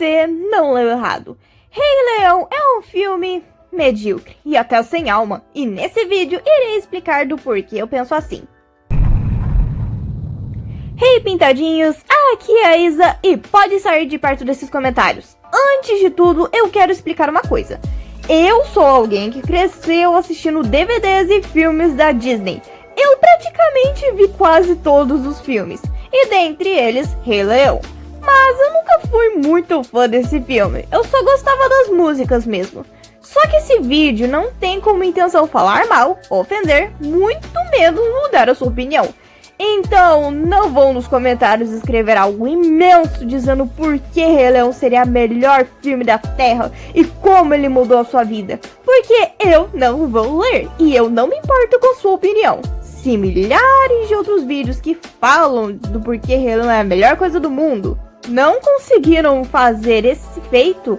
Você não leu errado. Rei Leão é um filme medíocre e até sem alma. E nesse vídeo irei explicar do porquê eu penso assim. Hey pintadinhos, aqui é a Isa e pode sair de perto desses comentários. Antes de tudo, eu quero explicar uma coisa. Eu sou alguém que cresceu assistindo DVDs e filmes da Disney. Eu praticamente vi quase todos os filmes, e dentre eles, Rei Leão. Mas eu nunca fui muito fã desse filme, eu só gostava das músicas mesmo. Só que esse vídeo não tem como intenção falar mal, ofender, muito menos mudar a sua opinião. Então, não vão nos comentários escrever algo imenso dizendo por que Rei Leão seria o melhor filme da Terra e como ele mudou a sua vida. Porque eu não vou ler e eu não me importo com sua opinião. Se milhares de outros vídeos que falam do porquê Rei Leão é a melhor coisa do mundo não conseguiram fazer esse feito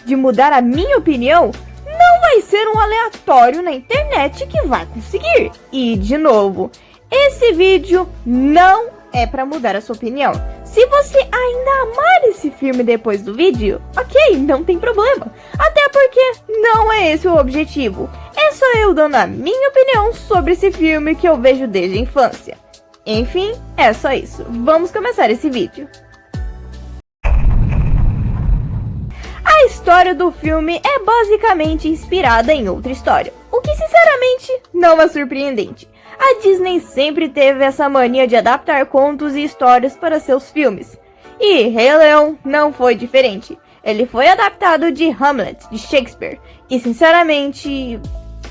de mudar a minha opinião, não vai ser um aleatório na internet que vai conseguir. E, de novo, esse vídeo não é pra mudar a sua opinião. Se você ainda amar esse filme depois do vídeo, ok, não tem problema. Até porque não é esse o objetivo. É só eu dando a minha opinião sobre esse filme que eu vejo desde a infância. Enfim, é só isso. Vamos começar esse vídeo. A história do filme é basicamente inspirada em outra história, o que sinceramente não é surpreendente. A Disney sempre teve essa mania de adaptar contos e histórias para seus filmes. E Rei Leão não foi diferente. Ele foi adaptado de Hamlet, de Shakespeare. E sinceramente,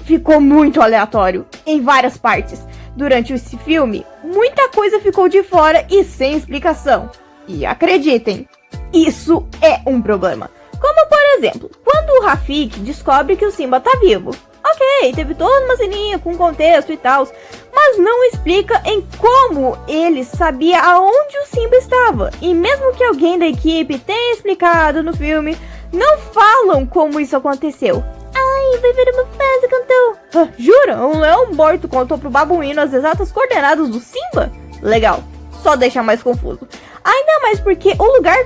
ficou muito aleatório em várias partes. Durante esse filme, muita coisa ficou de fora e sem explicação. E acreditem, isso é um problema. Como por exemplo, quando o Rafiki descobre que o Simba tá vivo. Ok, teve toda uma ceninha com contexto e tal, mas não explica em como ele sabia aonde o Simba estava. E mesmo que alguém da equipe tenha explicado no filme, não falam como isso aconteceu. Ai, vai ver uma frase cantou. Jura? Um leão morto contou pro babuíno as exatas coordenadas do Simba? Legal, só deixa mais confuso. Ainda mais porque o lugar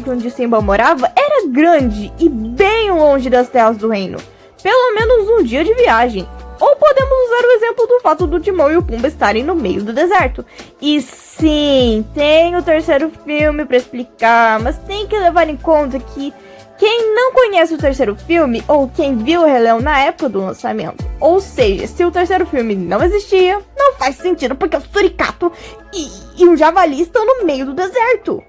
onde Simba morava era grande e bem longe das terras do reino. Pelo menos um dia de viagem. Ou podemos usar o exemplo do fato do Timão e o Pumba estarem no meio do deserto. E sim, tem o terceiro filme para explicar, mas tem que levar em conta que quem não conhece o terceiro filme, ou quem viu o Rei Leão na época do lançamento, ou seja, se o terceiro filme não existia, não faz sentido porque o suricato e o javali estão no meio do deserto.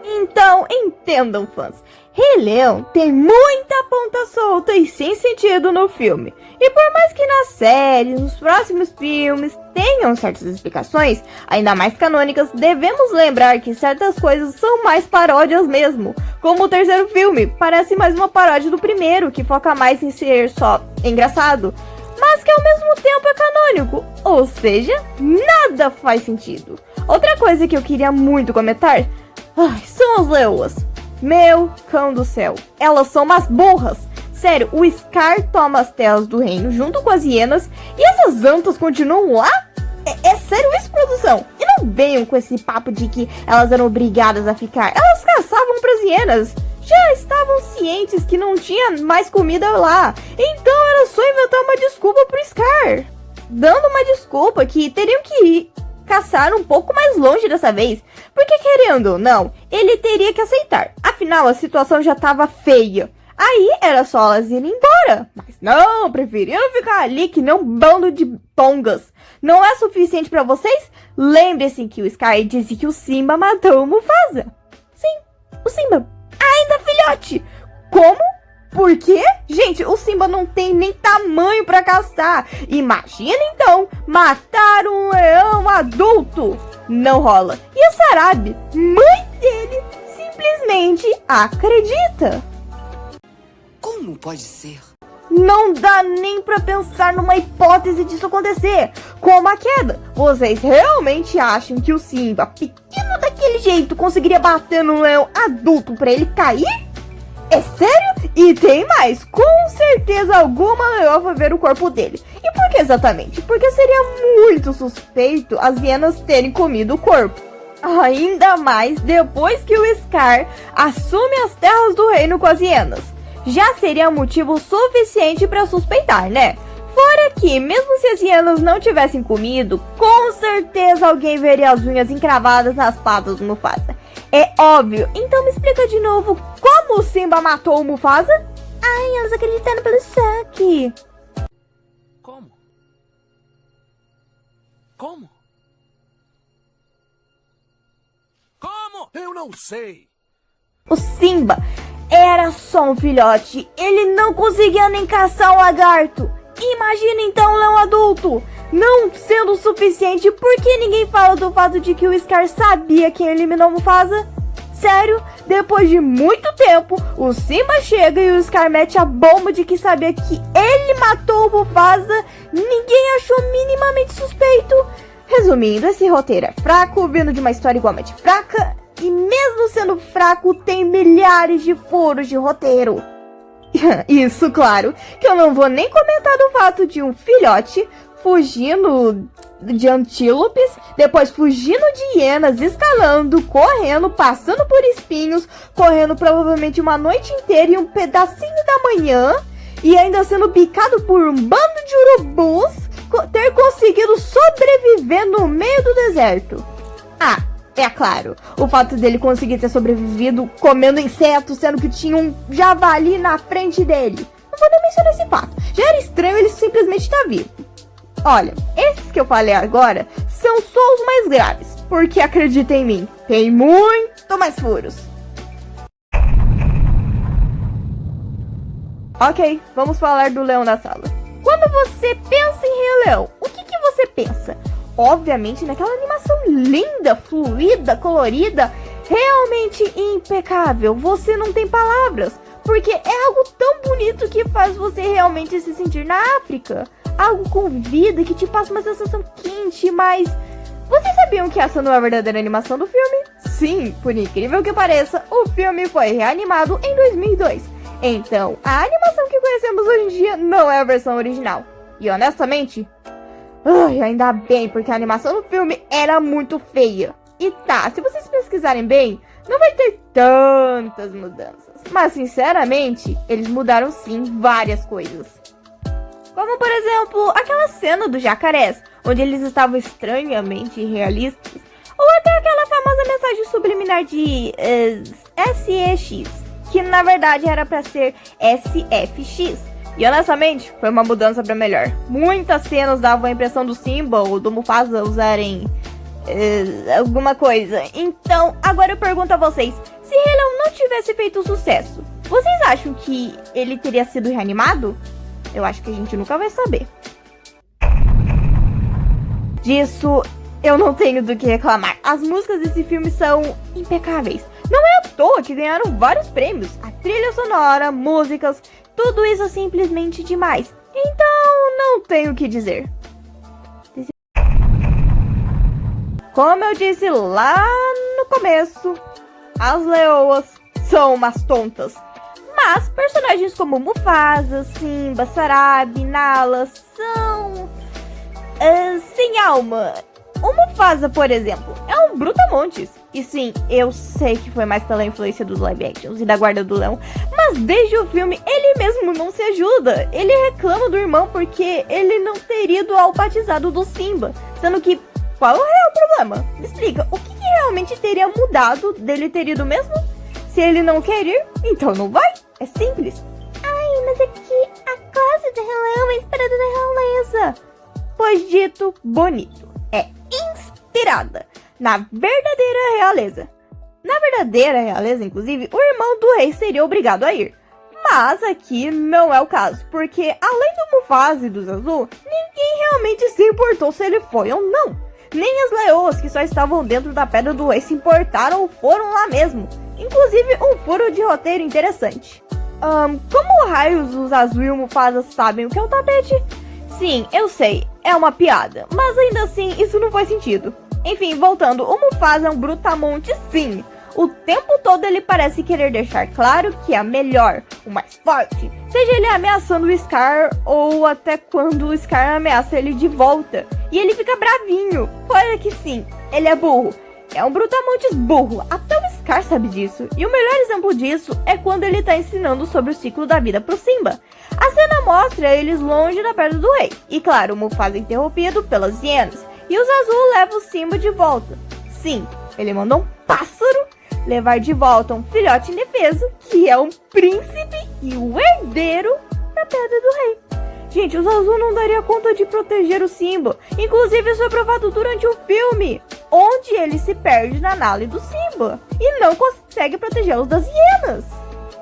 Então, entendam, fãs. Rei Leão tem muita ponta solta e sem sentido no filme. E por mais que na série, nos próximos filmes, tenham certas explicações, ainda mais canônicas, devemos lembrar que certas coisas são mais paródias mesmo. Como o terceiro filme, parece mais uma paródia do primeiro, que foca mais em ser só engraçado, mas que ao mesmo tempo é canônico. Ou seja, nada faz sentido. Outra coisa que eu queria muito comentar são as leoas. Meu cão do céu, elas são umas burras. Sério, o Scar toma as terras do reino junto com as hienas e essas antas continuam lá? É sério isso, produção? E não venham com esse papo de que elas eram obrigadas a ficar. Elas caçavam pras hienas. Já estavam cientes que não tinha mais comida lá. Então era só inventar uma desculpa pro Scar. Dando uma desculpa que teriam que ir caçar um pouco mais longe dessa vez, porque querendo ou não, ele teria que aceitar. Afinal, a situação já estava feia. Aí era só elas irem embora. Mas não, preferiram ficar ali que nem um bando de tongas. Não é suficiente pra vocês? Lembre-se que o Scar disse que o Simba matou o Mufasa. Sim, o Simba. Ainda filhote. Como? Por quê? Gente, o Simba não tem nem tamanho pra caçar. Imagina então, matar um leão adulto. Não rola. E a Sarabi, mãe dele, simplesmente acredita. Como pode ser? Não dá nem pra pensar numa hipótese disso acontecer. Como a queda. Vocês realmente acham que o Simba, pequeno daquele jeito, conseguiria bater num leão adulto pra ele cair? É sério? E tem mais, com certeza alguma leoa vai ver o corpo dele. E por que exatamente? Porque seria muito suspeito as hienas terem comido o corpo. Ainda mais depois que o Scar assume as terras do reino com as hienas. Já seria motivo suficiente para suspeitar, né? Fora que, mesmo se as hienas não tivessem comido, com certeza alguém veria as unhas encravadas nas patas do Mufasa. É óbvio. Então me explica de novo como o Simba matou o Mufasa? Ai, elas acreditaram pelo choque. Como? Como? Como? Eu não sei. O Simba era só um filhote. Ele não conseguia nem caçar um lagarto. Imagina então um leão adulto. Não sendo o suficiente, por que ninguém fala do fato de que o Scar sabia quem eliminou Mufasa? Sério, depois de muito tempo, o Simba chega e o Scar mete a bomba de que sabia que ele matou o Mufasa. Ninguém achou minimamente suspeito. Resumindo, esse roteiro é fraco, vindo de uma história igualmente fraca. E mesmo sendo fraco, tem milhares de furos de roteiro. Isso, claro, que eu não vou nem comentar do fato de um filhote fugindo de antílopes, depois fugindo de hienas, escalando, correndo, passando por espinhos, correndo provavelmente uma noite inteira e um pedacinho da manhã, e ainda sendo picado por um bando de urubus, ter conseguido sobreviver no meio do deserto. Ah, é claro, o fato dele conseguir ter sobrevivido comendo insetos, sendo que tinha um javali na frente dele. Não vou nem mencionar esse fato. Já era estranho ele simplesmente estar vivo. Olha, esses que eu falei agora são só os mais graves, porque acredita em mim, tem muito mais furos. Ok, vamos falar do leão da sala. Quando você pensa em Rei Leão, o que você pensa? Obviamente naquela animação linda, fluida, colorida, realmente impecável. Você não tem palavras, porque é algo tão bonito que faz você realmente se sentir na África. Algo com vida que te passa uma sensação quente, mas... Vocês sabiam que essa não é a verdadeira animação do filme? Sim, por incrível que pareça, o filme foi reanimado em 2002. Então, a animação que conhecemos hoje em dia não é a versão original. E honestamente... ainda bem, porque a animação do filme era muito feia. E tá, se vocês pesquisarem bem, não vai ter tantas mudanças. Mas, sinceramente, eles mudaram sim várias coisas. Como, por exemplo, aquela cena dos jacarés, onde eles estavam estranhamente realistas. Ou até aquela famosa mensagem subliminar de SEX, que na verdade era pra ser SFX. E honestamente, foi uma mudança pra melhor. Muitas cenas davam a impressão do Simba ou do Mufasa usarem alguma coisa. Então, agora eu pergunto a vocês, se Rei Leão não tivesse feito sucesso, vocês acham que ele teria sido reanimado? Eu acho que a gente nunca vai saber. Disso, eu não tenho do que reclamar. As músicas desse filme são impecáveis. Não é à toa que ganharam vários prêmios. A trilha sonora, músicas, tudo isso é simplesmente demais. Então, não tenho o que dizer. Como eu disse lá no começo, as leoas são umas tontas. Mas personagens como Mufasa, Simba, Sarabi, Nala são... sem alma. O Mufasa, por exemplo, é um brutamontes. E sim, eu sei que foi mais pela influência dos live actions e da Guarda do Leão, mas desde o filme ele mesmo não se ajuda. Ele reclama do irmão porque ele não ter ido ao batizado do Simba. Sendo que, qual é o real problema? Me explica, o que realmente teria mudado dele ter ido mesmo? Se ele não quer ir, então não vai. É simples. Ai, mas é que a classe do Rei Leão é inspirada na realeza. Pois dito, bonito. É inspirada na verdadeira realeza. Na verdadeira realeza, inclusive, o irmão do rei seria obrigado a ir. Mas aqui não é o caso, porque além do Mufasa e do Zazu, ninguém realmente se importou se ele foi ou não. Nem as leoas que só estavam dentro da Pedra do Rei se importaram ou foram lá mesmo. Inclusive um furo de roteiro interessante. Como raios os Zazu e o Mufasa sabem o que é o tapete? Sim, eu sei, é uma piada, mas ainda assim isso não faz sentido. Enfim, voltando, o Mufasa é um brutamonte sim. O tempo todo ele parece querer deixar claro que é melhor, o mais forte. Seja ele ameaçando o Scar ou até quando o Scar ameaça ele de volta. E ele fica bravinho. Fora que sim, ele é burro. é um brutamontes burro, até o Scar sabe disso. E o melhor exemplo disso é quando ele tá ensinando sobre o ciclo da vida pro Simba. A cena mostra eles longe da Pedra do Rei. E claro, o Mufasa é interrompido pelas hienas. E o Zazu leva o Simba de volta. Sim, ele manda um pássaro levar de volta um filhote indefeso, que é um príncipe e o herdeiro da Pedra do Rei. Gente, o Zazu não daria conta de proteger o Simba. Inclusive, isso é provado durante o filme, onde ele se perde na Nala do Simba e não consegue protegê-los das hienas.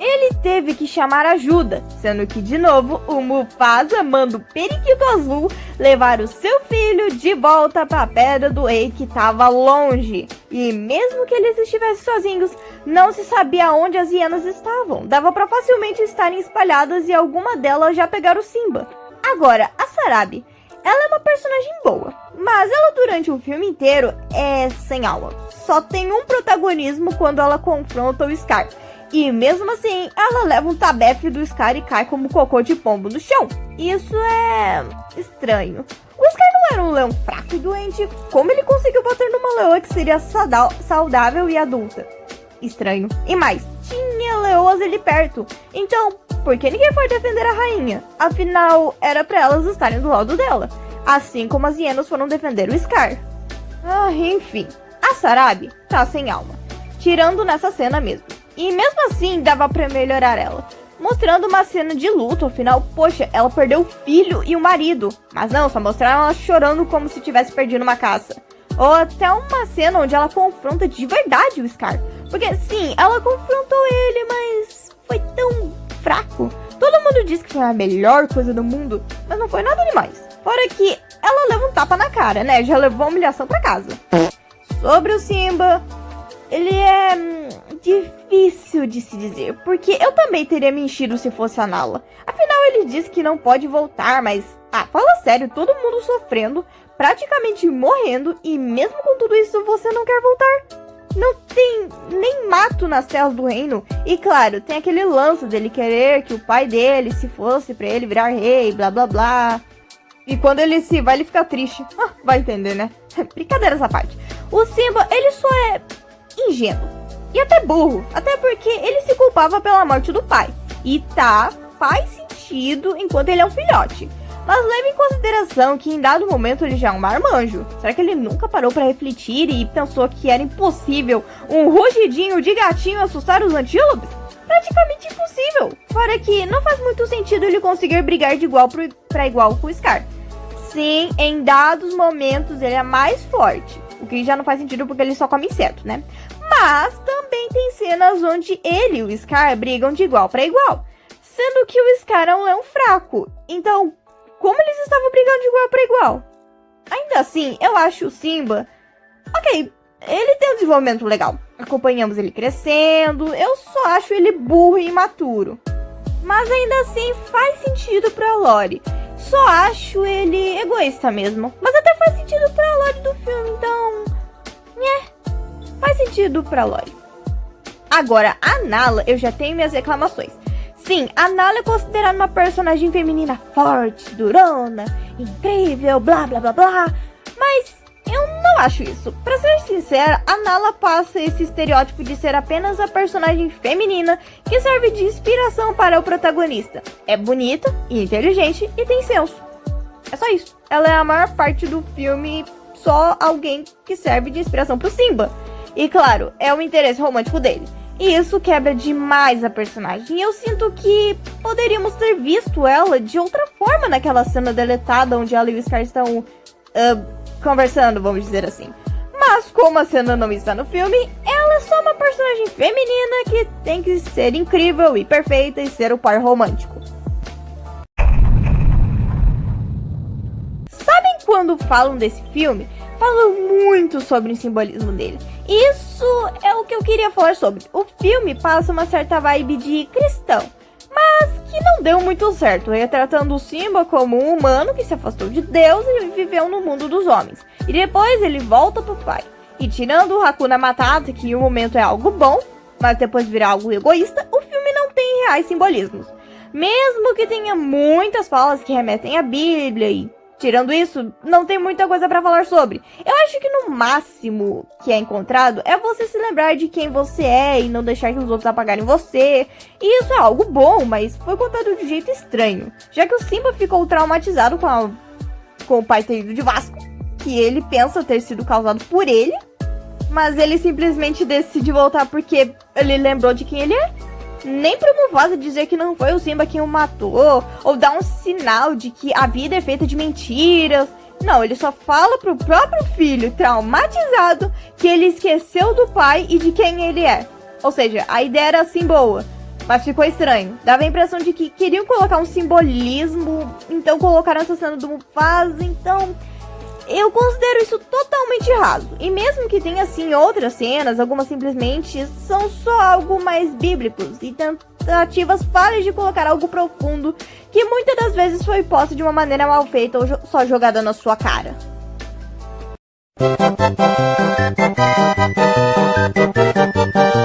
Ele teve que chamar ajuda, sendo que, de novo, o Mufasa manda o Periquito Azul levar o seu filho de volta para a Pedra do Rei, que estava longe. E mesmo que eles estivessem sozinhos, não se sabia onde as hienas estavam. Dava para facilmente estarem espalhadas e alguma delas já pegaram o Simba. Agora, a Sarabi, ela é uma personagem boa, mas ela durante o filme inteiro é sem alma. Só tem um protagonismo quando ela confronta o Scar. E mesmo assim, ela leva um tabefe do Scar e cai como cocô de pombo no chão. Isso é estranho. O Scar não era um leão fraco e doente. Como ele conseguiu bater numa leoa que seria saudável e adulta? Estranho. E mais, tinha leoas ali perto. Então, por que ninguém foi defender a rainha? Afinal, era pra elas estarem do lado dela. Assim como as hienas foram defender o Scar. Enfim, a Sarabi tá sem alma. Tirando nessa cena mesmo. E mesmo assim, dava pra melhorar ela. Mostrando uma cena de luto, afinal, poxa, ela perdeu o filho e o marido. Mas não, só mostraram ela chorando como se tivesse perdido uma caça. Ou até uma cena onde ela confronta de verdade o Scar. Porque sim, ela confrontou ele, mas foi tão fraco. Todo mundo diz que foi a melhor coisa do mundo, mas não foi nada demais. Fora que ela leva um tapa na cara, né? Já levou a humilhação pra casa. Sobre o Simba, ele é difícil de se dizer, porque eu também teria me enchido se fosse a Nala. Afinal, ele disse que não pode voltar, mas, fala sério, todo mundo sofrendo, praticamente morrendo, e mesmo com tudo isso, você não quer voltar? Não tem nem mato nas terras do reino. E claro, tem aquele lance dele querer que o pai dele se fosse pra ele virar rei, blá blá blá. E quando ele se vai, ele fica triste. Vai entender, né? Brincadeira essa parte. O Simba, ele só é ingênuo. E até burro. Até porque ele se culpava pela morte do pai. E faz sentido enquanto ele é um filhote. Mas leve em consideração que em dado momento ele já é um marmanjo. Será que ele nunca parou para refletir e pensou que era impossível um rugidinho de gatinho assustar os antílopes? Praticamente impossível. Fora que não faz muito sentido ele conseguir brigar de igual para igual com o Scar. Sim, em dados momentos ele é mais forte. O que já não faz sentido porque ele só come inseto, né? Mas também tem cenas onde ele e o Scar brigam de igual para igual. Sendo que o Scar é um leão fraco. Então, como eles estavam brigando de igual para igual? Ainda assim, eu acho o Simba... Ok, ele tem um desenvolvimento legal. Acompanhamos ele crescendo. Eu só acho ele burro e imaturo. Mas ainda assim, faz sentido pra lore. Só acho ele egoísta mesmo. Mas até faz sentido pra lore do filme, então... faz sentido pra lore. Agora, a Nala, eu já tenho minhas reclamações. Sim, a Nala é considerada uma personagem feminina forte, durona, incrível, blá blá blá blá. Mas eu não acho isso. Pra ser sincera, a Nala passa esse estereótipo de ser apenas a personagem feminina que serve de inspiração para o protagonista. É bonita e inteligente e tem senso. É só isso. Ela é a maior parte do filme, só alguém que serve de inspiração pro Simba. E claro, é o interesse romântico dele. E isso quebra demais a personagem. E eu sinto que poderíamos ter visto ela de outra forma naquela cena deletada onde ela e o Scar estão conversando, vamos dizer assim. Mas como a cena não está no filme, ela é só uma personagem feminina que tem que ser incrível e perfeita e ser o par romântico. Sabem quando falam desse filme? Falam muito sobre o simbolismo dele. Isso é o que eu queria falar sobre. O filme passa uma certa vibe de cristão, mas que não deu muito certo, retratando o Simba como um humano que se afastou de Deus e viveu no mundo dos homens. E depois ele volta pro pai. E tirando o Hakuna Matata, que em um momento é algo bom, mas depois vira algo egoísta, o filme não tem reais simbolismos. Mesmo que tenha muitas falas que remetem à Bíblia e Tirando isso, não tem muita coisa pra falar sobre. Eu acho que no máximo que é encontrado é você se lembrar de quem você é e não deixar que os outros apagarem você. E isso é algo bom, mas foi contado de um jeito estranho. Já que o Simba ficou traumatizado com o pai ter ido de Vasco, que ele pensa ter sido causado por ele, mas ele simplesmente decide voltar porque ele lembrou de quem ele é. Nem pro Mufasa dizer que não foi o Simba quem o matou, ou dar um sinal de que a vida é feita de mentiras. Não, ele só fala pro próprio filho, traumatizado, que ele esqueceu do pai e de quem ele é. Ou seja, a ideia era assim boa, mas ficou estranho. Dava a impressão de que queriam colocar um simbolismo, então colocaram essa cena do Mufasa, então... Eu considero isso totalmente raso. E mesmo que tenha, assim, outras cenas, algumas simplesmente são só algo mais bíblicos e tentativas falhas de colocar algo profundo que muitas das vezes foi posto de uma maneira mal feita ou só jogada na sua cara.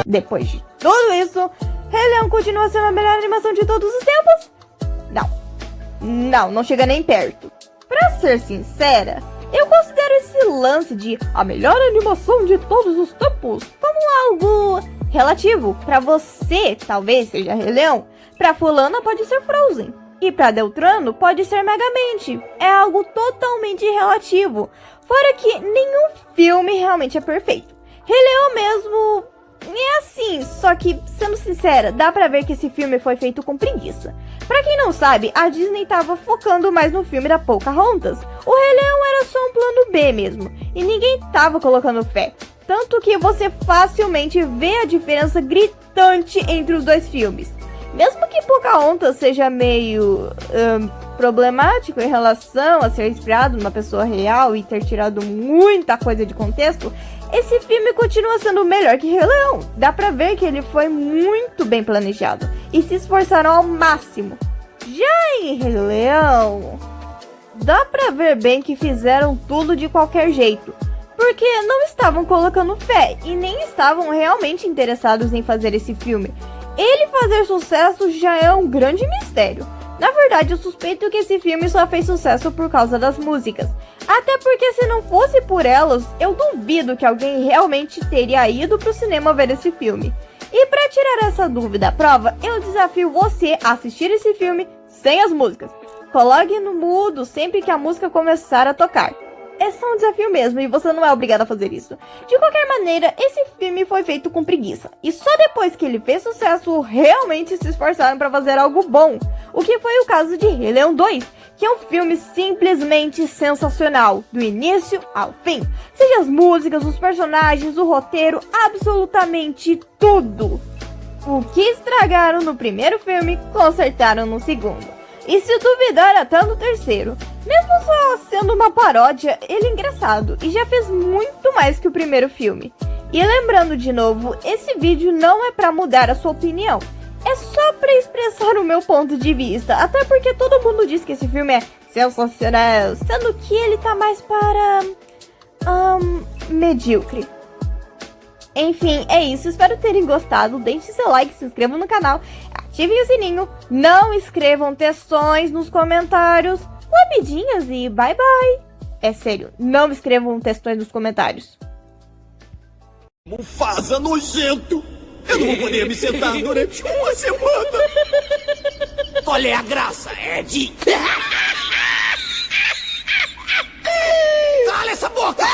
Depois de tudo isso, Rei Leão continua sendo a melhor animação de todos os tempos? Não chega nem perto. Pra ser sincera, eu considero esse lance de a melhor animação de todos os tempos como algo relativo. Pra você, talvez seja Rei Leão. Pra fulana pode ser Frozen. E pra Deltrano pode ser Megamente. É algo totalmente relativo. Fora que nenhum filme realmente é perfeito. Rei Leão mesmo é assim, só que, sendo sincera, dá pra ver que esse filme foi feito com preguiça. Pra quem não sabe, a Disney tava focando mais no filme da Pocahontas. O Rei Leão era só um plano B mesmo, e ninguém tava colocando fé. Tanto que você facilmente vê a diferença gritante entre os dois filmes. Mesmo que Pocahontas seja meio problemático em relação a ser inspirado numa pessoa real e ter tirado muita coisa de contexto, esse filme continua sendo melhor que Rei Leão. Dá pra ver que ele foi muito bem planejado e se esforçaram ao máximo. Já em Rei Leão, dá pra ver bem que fizeram tudo de qualquer jeito, porque não estavam colocando fé e nem estavam realmente interessados em fazer esse filme. Ele fazer sucesso já é um grande mistério. Na verdade, eu suspeito que esse filme só fez sucesso por causa das músicas. Até porque se não fosse por elas, eu duvido que alguém realmente teria ido pro cinema ver esse filme. E pra tirar essa dúvida à prova, eu desafio você a assistir esse filme sem as músicas. Coloque no mudo sempre que a música começar a tocar. É só um desafio mesmo e você não é obrigado a fazer isso. De qualquer maneira, esse filme foi feito com preguiça. E só depois que ele fez sucesso, realmente se esforçaram para fazer algo bom. O que foi o caso de Rei Leão 2, que é um filme simplesmente sensacional, do início ao fim. Seja as músicas, os personagens, o roteiro, absolutamente tudo. O que estragaram no primeiro filme, consertaram no segundo. E se duvidar, até no terceiro. Mesmo só sendo uma paródia, ele é engraçado e já fez muito mais que o primeiro filme. E lembrando de novo, esse vídeo não é pra mudar a sua opinião. É só pra expressar o meu ponto de vista, até porque todo mundo diz que esse filme é sensacional, sendo que ele tá mais para... medíocre. Enfim, é isso, espero terem gostado, deixe seu like, se inscrevam no canal, ativem o sininho, não escrevam textões nos comentários, lapidinhas e bye bye. É sério, não escrevam textões nos comentários. Mufasa nojento! Eu não vou poder me sentar durante uma semana! Qual é a graça, Ed? Cala essa boca!